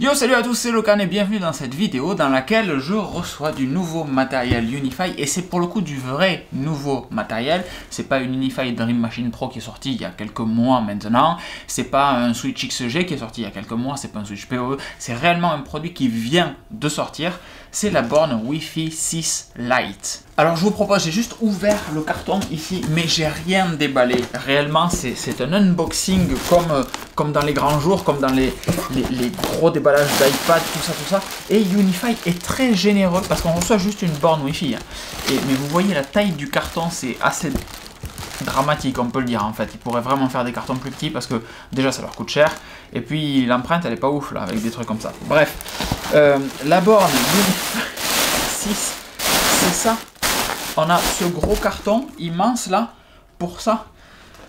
Yo, salut à tous, c'est Locan et bienvenue dans cette vidéo dans laquelle je reçois du nouveau matériel Unify et c'est pour le coup du vrai nouveau matériel. C'est pas une Unify Dream Machine Pro qui est sortie il y a quelques mois maintenant, c'est pas un Switch XG qui est sorti il y a quelques mois, c'est pas un Switch PoE, c'est réellement un produit qui vient de sortir, c'est la borne Wi-Fi 6 Lite. Alors je vous propose, j'ai juste ouvert le carton ici, mais j'ai rien déballé. Réellement, c'est un unboxing comme dans les grands jours, comme dans les gros déballages d'iPad, tout ça. Et Unify est très généreux parce qu'on reçoit juste une borne Wi-Fi. Mais vous voyez la taille du carton, c'est assez dramatique, on peut le dire en fait. Ils pourraient vraiment faire des cartons plus petits parce que déjà ça leur coûte cher. Et puis l'empreinte elle est pas ouf là, avec des trucs comme ça. Bref, la borne Unify 6, c'est ça. On a ce gros carton immense là, pour ça.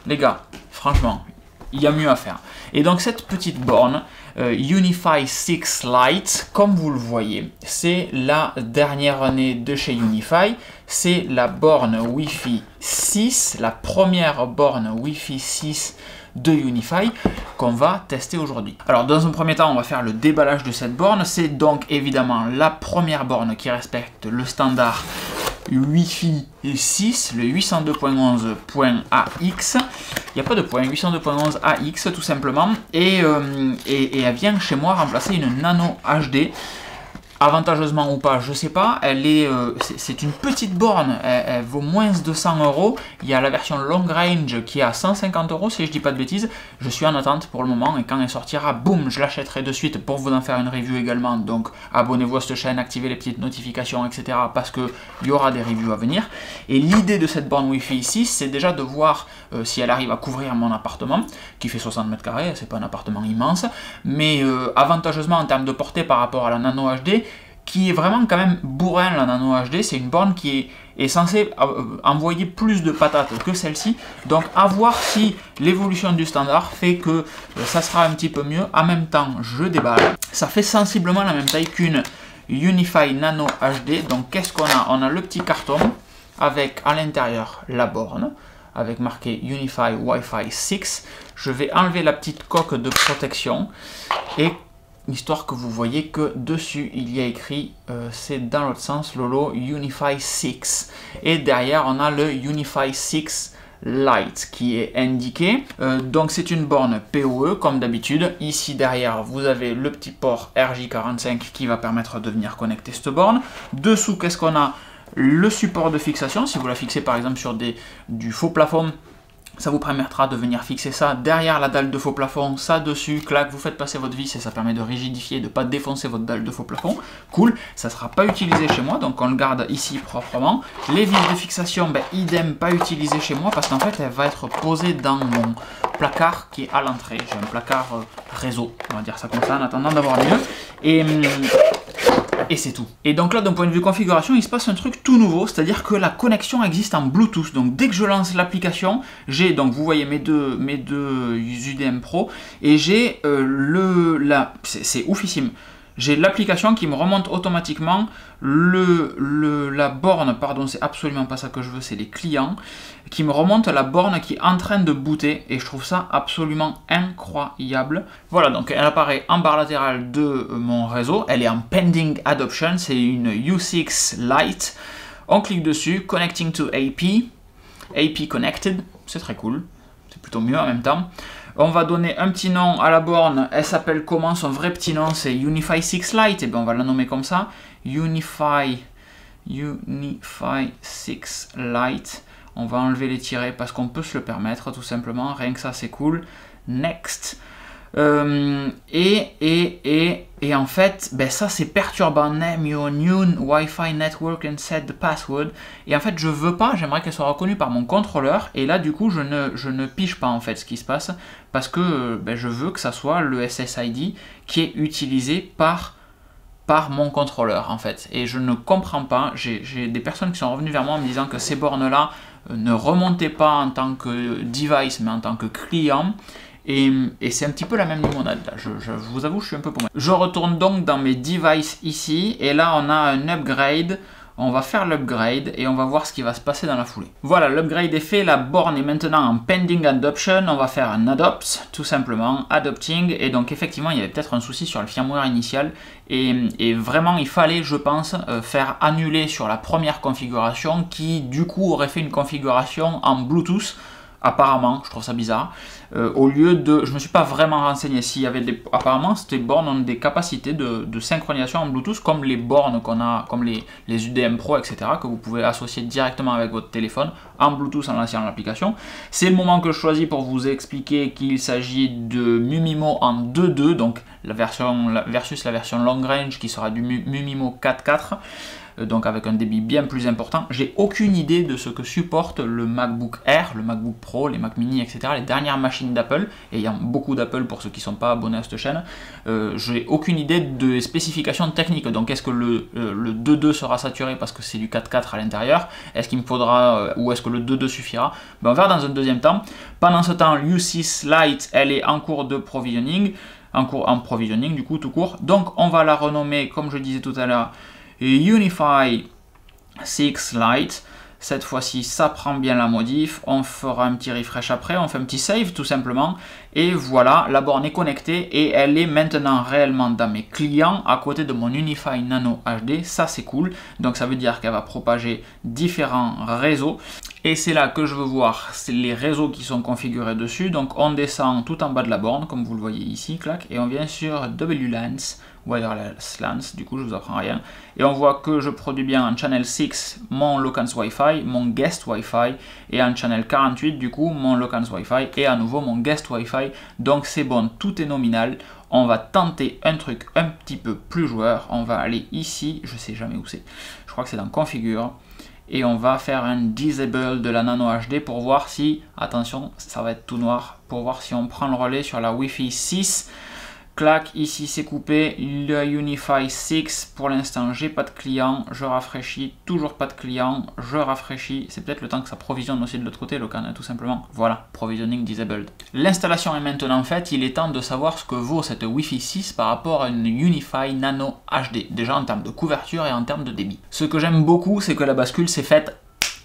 Les gars, franchement, il y a mieux à faire. Et donc cette petite borne, Unify 6 Lite, comme vous le voyez, c'est la dernière année de chez Unify. C'est la borne Wi-Fi 6, la première borne Wi-Fi 6 de Unify qu'on va tester aujourd'hui. Alors dans un premier temps, on va faire le déballage de cette borne. C'est donc évidemment la première borne qui respecte le standard Wi-Fi 6, le 802.11.AX. Il n'y a pas de point, 802.11AX tout simplement. Et elle vient chez moi remplacer une Nano HD. Avantageusement ou pas, je sais pas, c'est une petite borne, elle vaut moins de 200 €. Il y a la version long range qui est à 150 € si je dis pas de bêtises. Je suis en attente pour le moment et quand elle sortira, boum, je l'achèterai de suite pour vous en faire une review également. Donc abonnez-vous à cette chaîne, activez les petites notifications, etc. parce qu'il y aura des reviews à venir. Et l'idée de cette borne Wi-Fi 6, c'est déjà de voir si elle arrive à couvrir mon appartement, qui fait 60 mètres carrés, c'est pas un appartement immense, mais avantageusement en termes de portée par rapport à la Nano HD, qui est vraiment quand même bourrin la Nano HD, c'est une borne qui est censée envoyer plus de patates que celle-ci, donc à voir si l'évolution du standard fait que ça sera un petit peu mieux. En même temps, je déballe, ça fait sensiblement la même taille qu'une Unify Nano HD, donc qu'est-ce qu'on a? On a le petit carton avec à l'intérieur la borne, avec marqué Unify Wi-Fi 6, je vais enlever la petite coque de protection, et histoire que vous voyez que dessus il y a écrit, c'est dans l'autre sens, Lolo Unify 6. Et derrière on a le Unify 6 Lite qui est indiqué. Donc c'est une borne PoE comme d'habitude. Ici derrière vous avez le petit port RJ45 qui va permettre de venir connecter cette borne. Dessous qu'est-ce qu'on a? Le support de fixation, si vous la fixez par exemple sur du faux plafond, ça vous permettra de venir fixer ça derrière la dalle de faux plafond, ça dessus, clac, vous faites passer votre vis et ça permet de rigidifier, de ne pas défoncer votre dalle de faux plafond. Cool, ça ne sera pas utilisé chez moi, donc on le garde ici proprement. Les vis de fixation, ben, idem, pas utilisé chez moi parce qu'en fait elle va être posée dans mon placard qui est à l'entrée. J'ai un placard réseau, on va dire ça comme ça, en attendant d'avoir mieux. Et c'est tout. Et donc là, d'un point de vue configuration, il se passe un truc tout nouveau, c'est-à-dire que la connexion existe en Bluetooth. Donc dès que je lance l'application, j'ai, donc vous voyez mes deux UDM Pro, et j'ai c'est oufissime. J'ai l'application qui me remonte automatiquement la borne, pardon, c'est absolument pas ça que je veux, c'est les clients, qui me remonte la borne qui est en train de booter, et je trouve ça absolument incroyable. Voilà, donc elle apparaît en barre latérale de mon réseau, elle est en pending adoption, c'est une U6 Lite. On clique dessus, connecting to AP connected, c'est très cool, c'est plutôt mieux en même temps. On va donner un petit nom à la borne, elle s'appelle comment? Son vrai petit nom c'est Unify 6 Lite, et bien on va la nommer comme ça, Unify 6 Lite. On va enlever les tirets parce qu'on peut se le permettre tout simplement, rien que ça c'est cool. Next. Et en fait, ben ça c'est perturbant. Name your new Wi-Fi network and set the password. Et en fait, je veux pas, j'aimerais qu'elle soit reconnue par mon contrôleur. Et là, du coup, je ne pige pas en fait ce qui se passe parce que ben, je veux que ça soit le SSID qui est utilisé par mon contrôleur en fait. Et je ne comprends pas. J'ai des personnes qui sont revenues vers moi en me disant que ces bornes-là ne remontaient pas en tant que device, mais en tant que client. Et c'est un petit peu la même limonade là, je vous avoue, je suis un peu paumé. Je retourne donc dans mes devices ici, et là on a un upgrade on va faire l'upgrade et on va voir ce qui va se passer dans la foulée. Voilà, l'upgrade est fait, la borne est maintenant en pending adoption, on va faire un adopt, tout simplement, adopting, et donc effectivement il y avait peut-être un souci sur le firmware initial, et vraiment il fallait, je pense, faire annuler sur la première configuration, qui du coup aurait fait une configuration en Bluetooth, apparemment, je trouve ça bizarre, au lieu de... Je me suis pas vraiment renseigné s'il y avait des... Apparemment, ces bornes ont des capacités de synchronisation en Bluetooth, comme les bornes qu'on a, comme les UDM Pro, etc., que vous pouvez associer directement avec votre téléphone, en Bluetooth en lançant l'application. C'est le moment que je choisis pour vous expliquer qu'il s'agit de Mumimo en 2.2, donc la version versus la version long range qui sera du Mumimo 4.4. Donc avec un débit bien plus important. J'ai aucune idée de ce que supporte le MacBook Air, le MacBook Pro, les Mac Mini, etc. Les dernières machines d'Apple, et il y a beaucoup d'Apple pour ceux qui ne sont pas abonnés à cette chaîne. J'ai aucune idée des spécifications techniques. Donc est-ce que le 2.2 sera saturé parce que c'est du 4.4 à l'intérieur? Est-ce qu'il me faudra, ou est-ce que le 2.2 suffira? On va voir dans un deuxième temps. Pendant ce temps, l'U6 Lite, elle est en cours de provisioning, en provisioning du coup tout court. Donc on va la renommer, comme je disais tout à l'heure, UniFi 6 Lite. Cette fois-ci, ça prend bien la modif. On fera un petit refresh après, on fait un petit save tout simplement. Et voilà, la borne est connectée et elle est maintenant réellement dans mes clients à côté de mon UniFi Nano HD. Ça, c'est cool. Donc, ça veut dire qu'elle va propager différents réseaux. Et c'est là que je veux voir les réseaux qui sont configurés dessus. Donc, on descend tout en bas de la borne, comme vous le voyez ici, clac, et on vient sur WLANs. Wireless LANs, du coup je vous apprends rien, et on voit que je produis bien en channel 6 mon Locans Wi-Fi, mon guest Wi-Fi, et en channel 48 du coup mon Locans Wi-Fi, et à nouveau mon guest Wi-Fi, donc c'est bon, tout est nominal. On va tenter un truc un petit peu plus joueur, on va aller ici, je sais jamais où c'est, je crois que c'est dans configure, et on va faire un disable de la Nano HD pour voir si, attention ça va être tout noir, pour voir si on prend le relais sur la Wi-Fi 6. Clac, ici c'est coupé, le UniFi 6, pour l'instant j'ai pas de client, je rafraîchis, toujours pas de client, je rafraîchis, c'est peut-être le temps que ça provisionne aussi de l'autre côté, le canal tout simplement. Voilà, provisioning disabled. L'installation est maintenant faite, il est temps de savoir ce que vaut cette Wi-Fi 6 par rapport à une UniFi Nano HD, déjà en termes de couverture et en termes de débit. Ce que j'aime beaucoup, c'est que la bascule s'est faite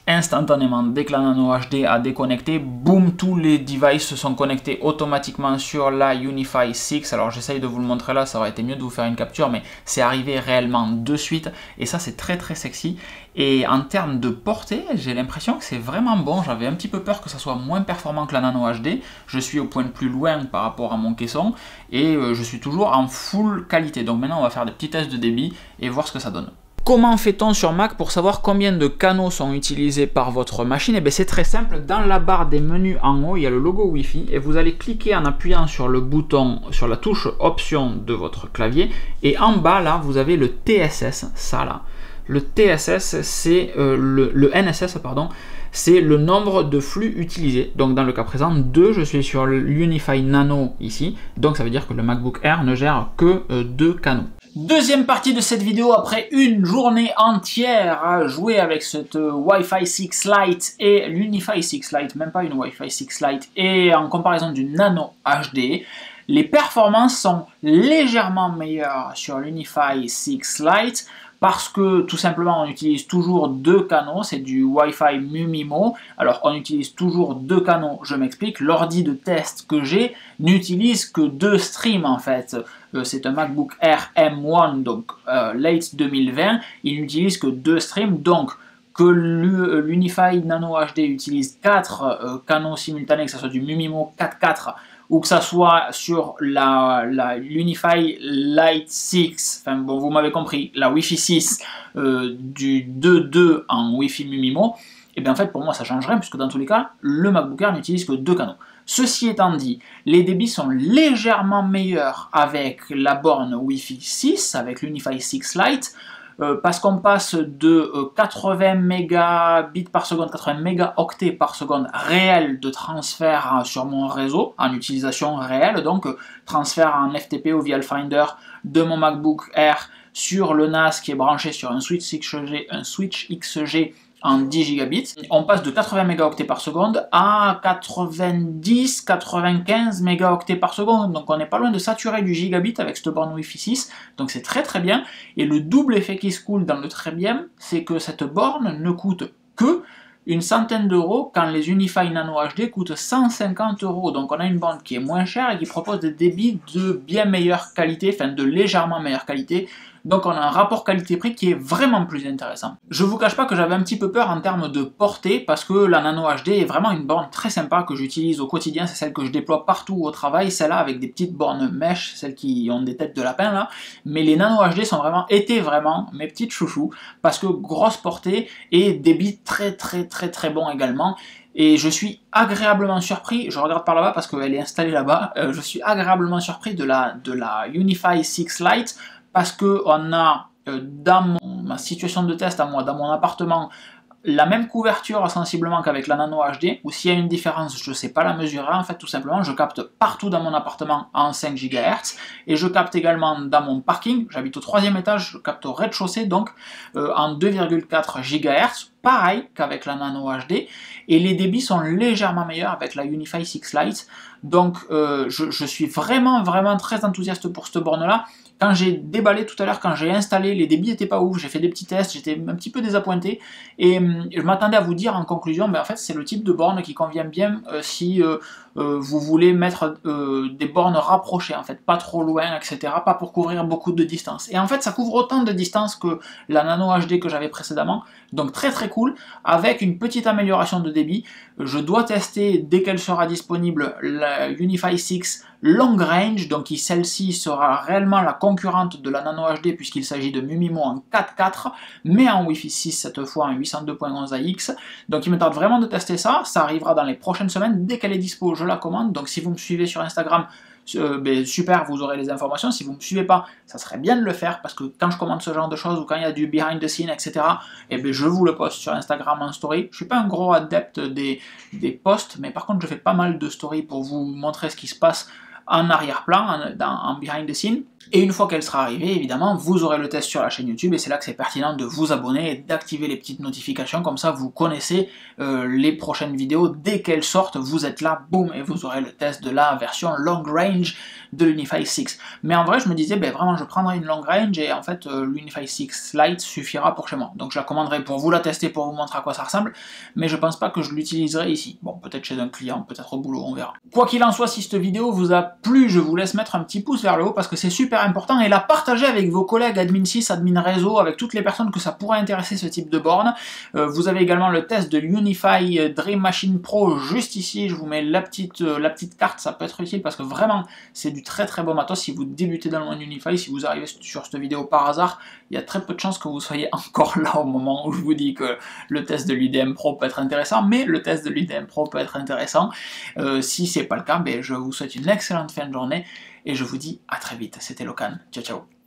instantanément. Dès que la Nano HD a déconnecté, boum, tous les devices se sont connectés automatiquement sur la UniFi 6. Alors j'essaye de vous le montrer là, ça aurait été mieux de vous faire une capture, mais c'est arrivé réellement de suite, et ça c'est très très sexy. Et en termes de portée, j'ai l'impression que c'est vraiment bon. J'avais un petit peu peur que ça soit moins performant que la Nano HD. Je suis au point le plus loin par rapport à mon caisson, et je suis toujours en full qualité. Donc maintenant on va faire des petits tests de débit et voir ce que ça donne. Comment fait-on sur Mac pour savoir combien de canaux sont utilisés par votre machine? Et bien c'est très simple, dans la barre des menus en haut, il y a le logo Wi-Fi et vous allez cliquer en appuyant sur le bouton, sur la touche option de votre clavier, et en bas là, vous avez le TSS, ça là. Le TSS, c'est le NSS, pardon, c'est le nombre de flux utilisés. Donc dans le cas présent, 2, je suis sur l'UniFi Nano ici, donc ça veut dire que le MacBook Air ne gère que 2 canaux. Deuxième partie de cette vidéo, après une journée entière à jouer avec cette Wi-Fi 6 Lite et l'UniFi 6 Lite, même pas une Wi-Fi 6 Lite, et en comparaison du Nano HD, les performances sont légèrement meilleures sur l'UniFi 6 Lite, parce que tout simplement on utilise toujours 2 canaux, c'est du Wi-Fi Mumimo. Alors on utilise toujours 2 canaux, je m'explique, l'ordi de test que j'ai n'utilise que 2 streams en fait. C'est un MacBook Air M1, donc late 2020, il n'utilise que 2 streams, donc que l'UniFi Nano HD utilise 4 canaux simultanés, que ce soit du Mumimo 4.4 ou que ça soit sur l'UniFi Lite 6, enfin bon, vous m'avez compris, la Wi-Fi 6 du 2.2 en Wi-Fi Mumimo, et bien en fait pour moi ça change rien, puisque dans tous les cas, le MacBook Air n'utilise que 2 canaux. Ceci étant dit, les débits sont légèrement meilleurs avec la borne Wi-Fi 6, avec l'UniFi 6 Lite, parce qu'on passe de 80 mégabits par seconde, 80 mégaoctets par seconde réel de transfert sur mon réseau, en utilisation réelle, donc transfert en FTP ou via le Finder de mon MacBook Air sur le NAS qui est branché sur un switch XG en 10 gigabits. On passe de 80 mégaoctets par seconde à 90-95 mégaoctets par seconde, donc on n'est pas loin de saturer du gigabit avec cette borne Wi-Fi 6, donc c'est très très bien. Et le double effet qui se coule dans le très bien, c'est que cette borne ne coûte que une centaine d'euros quand les Unify Nano HD coûtent 150 euros. Donc on a une borne qui est moins chère et qui propose des débits de bien meilleure qualité, enfin de légèrement meilleure qualité. Donc on a un rapport qualité-prix qui est vraiment plus intéressant. Je vous cache pas que j'avais un petit peu peur en termes de portée, parce que la Nano HD est vraiment une borne très sympa que j'utilise au quotidien, c'est celle que je déploie partout au travail, celle-là avec des petites bornes mesh, celles qui ont des têtes de lapin là, mais les Nano HD étaient vraiment mes petites chouchous, parce que grosse portée et débit très bon également. Et je suis agréablement surpris, je regarde par là-bas parce qu'elle est installée là-bas, je suis agréablement surpris de la Unify 6 Lite, parce qu'on a dans ma situation de test à moi, dans mon appartement, la même couverture sensiblement qu'avec la Nano HD, ou s'il y a une différence, je ne sais pas la mesurer, en fait tout simplement, je capte partout dans mon appartement en 5 GHz, et je capte également dans mon parking, j'habite au 3e étage, je capte au rez-de-chaussée, donc en 2,4 GHz, pareil qu'avec la Nano HD, et les débits sont légèrement meilleurs avec la Unify 6 Lite, donc je suis vraiment très enthousiaste pour cette borne-là. Quand j'ai déballé tout à l'heure, quand j'ai installé, les débits étaient pas ouf, j'ai fait des petits tests, j'étais un petit peu désappointé, et je m'attendais à vous dire en conclusion, en fait c'est le type de borne qui convient bien si vous voulez mettre des bornes rapprochées, en fait, pas trop loin, etc., pas pour couvrir beaucoup de distance. Et en fait ça couvre autant de distance que la Nano HD que j'avais précédemment, donc très cool, avec une petite amélioration de débit. Je dois tester dès qu'elle sera disponible la Unify 6 Long Range, donc celle-ci sera réellement la concurrente de la Nano HD puisqu'il s'agit de MuMimo en 4.4, mais en Wi-Fi 6 cette fois en 802.11 AX. Donc il me tarde vraiment de tester ça, ça arrivera dans les prochaines semaines, dès qu'elle est dispo je la commande, donc si vous me suivez sur Instagram, super, vous aurez les informations. Si vous ne me suivez pas, ça serait bien de le faire, parce que quand je commande ce genre de choses, ou quand il y a du behind the scene, etc., je vous le poste sur Instagram en story. Je suis pas un gros adepte des posts, mais par contre je fais pas mal de stories pour vous montrer ce qui se passe en arrière-plan, en behind the scene. Et une fois qu'elle sera arrivée, évidemment, vous aurez le test sur la chaîne YouTube, et c'est là que c'est pertinent de vous abonner et d'activer les petites notifications, comme ça vous connaissez les prochaines vidéos, dès qu'elles sortent, vous êtes là, boum, et vous aurez le test de la version long range de l'Unify 6. Mais en vrai, je me disais, vraiment, je prendrai une long range, et en fait, l'Unify 6 Lite suffira pour chez moi. Donc je la commanderai pour vous la tester, pour vous montrer à quoi ça ressemble, mais je pense pas que je l'utiliserai ici. Bon, peut-être chez un client, peut-être au boulot, on verra. Quoi qu'il en soit, si cette vidéo vous a plu, je vous laisse mettre un petit pouce vers le haut, parce que c'est super important, et la partager avec vos collègues admin 6, admin réseau, avec toutes les personnes que ça pourrait intéresser ce type de borne. Vous avez également le test de l'Unify Dream Machine Pro juste ici, je vous mets la petite carte, ça peut être utile parce que vraiment c'est du très beau matos. Si vous débutez dans le monde Unify, si vous arrivez sur cette vidéo par hasard, il y a très peu de chances que vous soyez encore là au moment où je vous dis que le test de l'UDM Pro peut être intéressant, mais le test de l'UDM Pro peut être intéressant. Si c'est pas le cas, je vous souhaite une excellente fin de journée, et je vous dis à très vite. C'était Locan. Ciao ciao.